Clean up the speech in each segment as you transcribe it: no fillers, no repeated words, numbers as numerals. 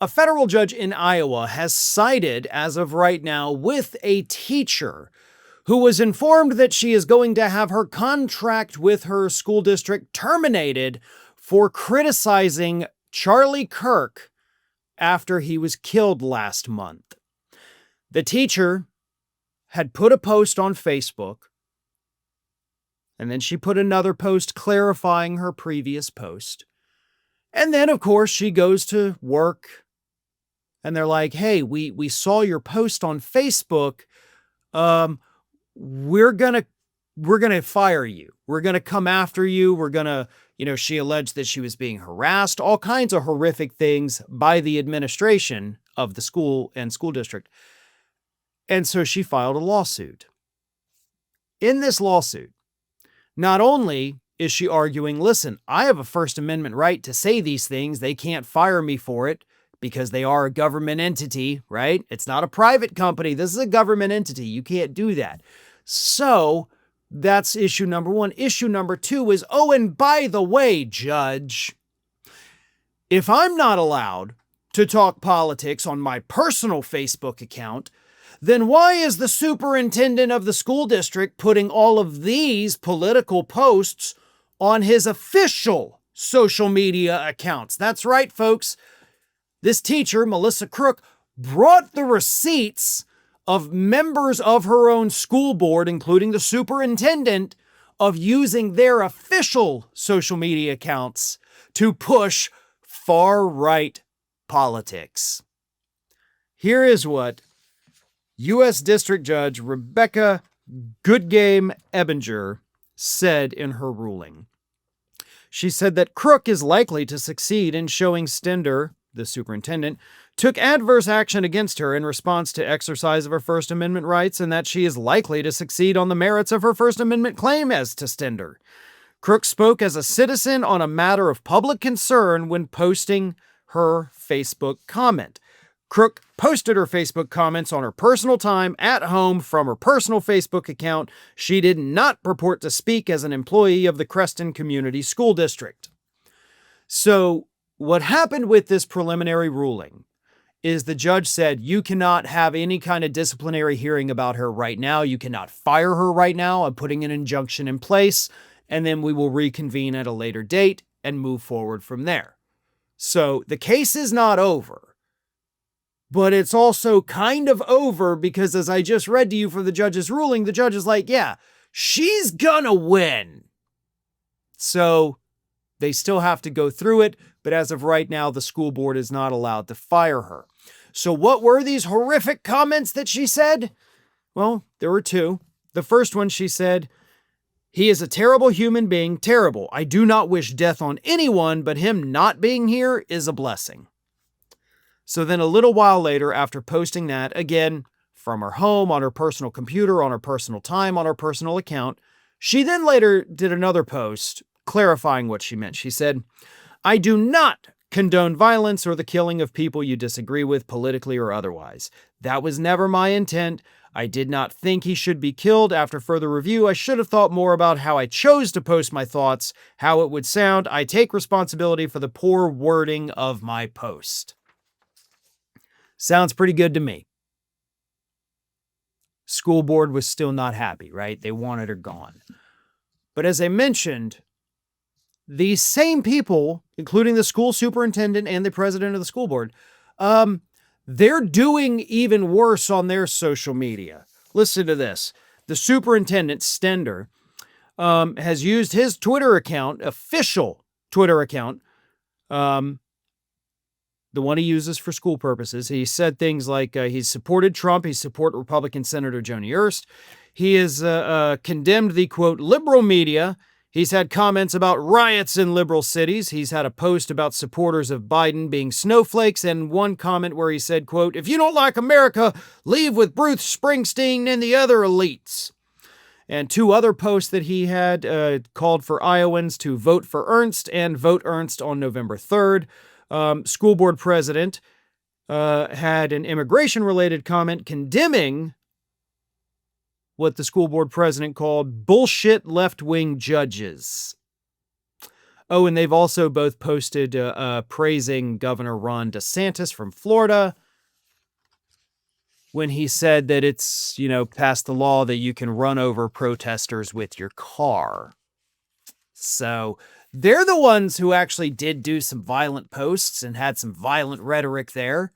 A federal judge in Iowa has sided, as of right now, with a teacher who was informed that she is going to have her contract with her school district terminated for criticizing Charlie Kirk after he was killed last month. The teacher had put a post on Facebook, and then she put another post clarifying her previous post. And then, of course, she goes to work, and they're like, hey, we saw your post on Facebook. We're gonna fire you. We're gonna come after you. We're gonna, she alleged that she was being harassed, all kinds of horrific things by the administration of the school and school district. And so she filed a lawsuit. In this lawsuit, not only is she arguing, listen, I have a First Amendment right to say these things. They can't fire me for it because they are a government entity, right? It's not a private company. This is a government entity. You can't do that. So that's issue number one. Issue number two is, oh, and by the way, Judge, if I'm not allowed to talk politics on my personal Facebook account, then why is the superintendent of the school district putting all of these political posts on his official social media accounts? That's right, folks. This teacher, Melissa Crook, brought the receipts of members of her own school board, including the superintendent, of using their official social media accounts to push far-right politics. Here is what U.S. District Judge Rebecca Goodgame Ebinger said in her ruling. She said that Crook is likely to succeed in showing Stender, the superintendent, took adverse action against her in response to exercise of her First Amendment rights, and that she is likely to succeed on the merits of her First Amendment claim as to Stender. Crook spoke as a citizen on a matter of public concern when posting her Facebook comment. Crook posted her Facebook comments on her personal time at home from her personal Facebook account. She did not purport to speak as an employee of the Creston Community School District. So what happened with this preliminary ruling is the judge said, you cannot have any kind of disciplinary hearing about her right now. You cannot fire her right now. I'm putting an injunction in place, and then we will reconvene at a later date and move forward from there. So the case is not over, but it's also kind of over because, as I just read to you from the judge's ruling, the judge is like, yeah, she's gonna win. So they still have to go through it, but as of right now, the school board is not allowed to fire her. So what were these horrific comments that she said? Well, there were two. The first one, she said, he is a terrible human being, terrible. I do not wish death on anyone, but him not being here is a blessing. So then a little while later, after posting that, again, from her home, on her personal computer, on her personal time, on her personal account, she then later did another post clarifying what she meant. She said, I do not condone violence or the killing of people you disagree with politically or otherwise. That was never my intent. I did not think he should be killed. After further review, I should have thought more about how I chose to post my thoughts, how it would sound. I take responsibility for the poor wording of my post. Sounds pretty good to me. School board was still not happy, right? They wanted her gone. But as I mentioned, these same people, including the school superintendent and the president of the school board, they're doing even worse on their social media. Listen to this. The superintendent, Stender, has used his Twitter account, official Twitter account, the one he uses for school purposes. He said things like he's supported Trump. He supported Republican Senator Joni Ernst. He has condemned the, quote, liberal media. He's had comments about riots in liberal cities. He's had a post about supporters of Biden being snowflakes, and one comment where he said, quote, if you don't like America, leave with Bruce Springsteen and the other elites. And two other posts that he had called for Iowans to vote for Ernst and vote Ernst on November 3rd. School board president had an immigration-related comment condemning what the school board president called bullshit left-wing judges. Oh, and they've also both posted praising Governor Ron DeSantis from Florida when he said that it's, passed the law that you can run over protesters with your car. So they're the ones who actually did do some violent posts and had some violent rhetoric there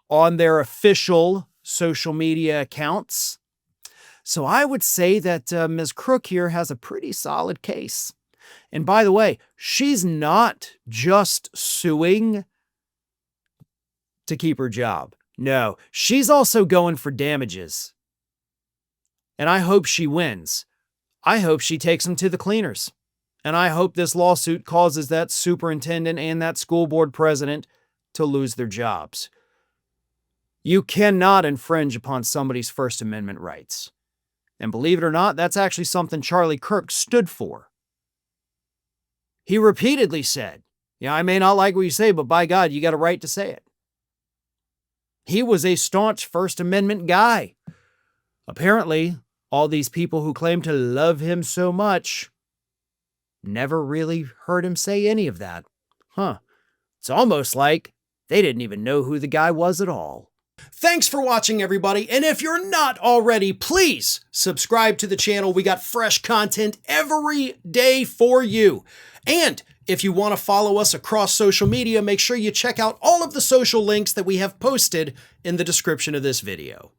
on their official social media accounts. So I would say that Ms. Crook here has a pretty solid case. And by the way, she's not just suing to keep her job. No, she's also going for damages. And I hope she wins. I hope she takes them to the cleaners. And I hope this lawsuit causes that superintendent and that school board president to lose their jobs. You cannot infringe upon somebody's First Amendment rights. And believe it or not, that's actually something Charlie Kirk stood for. He repeatedly said, I may not like what you say, but by God, you got a right to say it. He was a staunch First Amendment guy. Apparently, all these people who claim to love him so much never really heard him say any of that. It's almost like they didn't even know who the guy was at all. Thanks for watching, everybody. And if you're not already, please subscribe to the channel. We got fresh content every day for you. And if you want to follow us across social media, make sure you check out all of the social links that we have posted in the description of this video.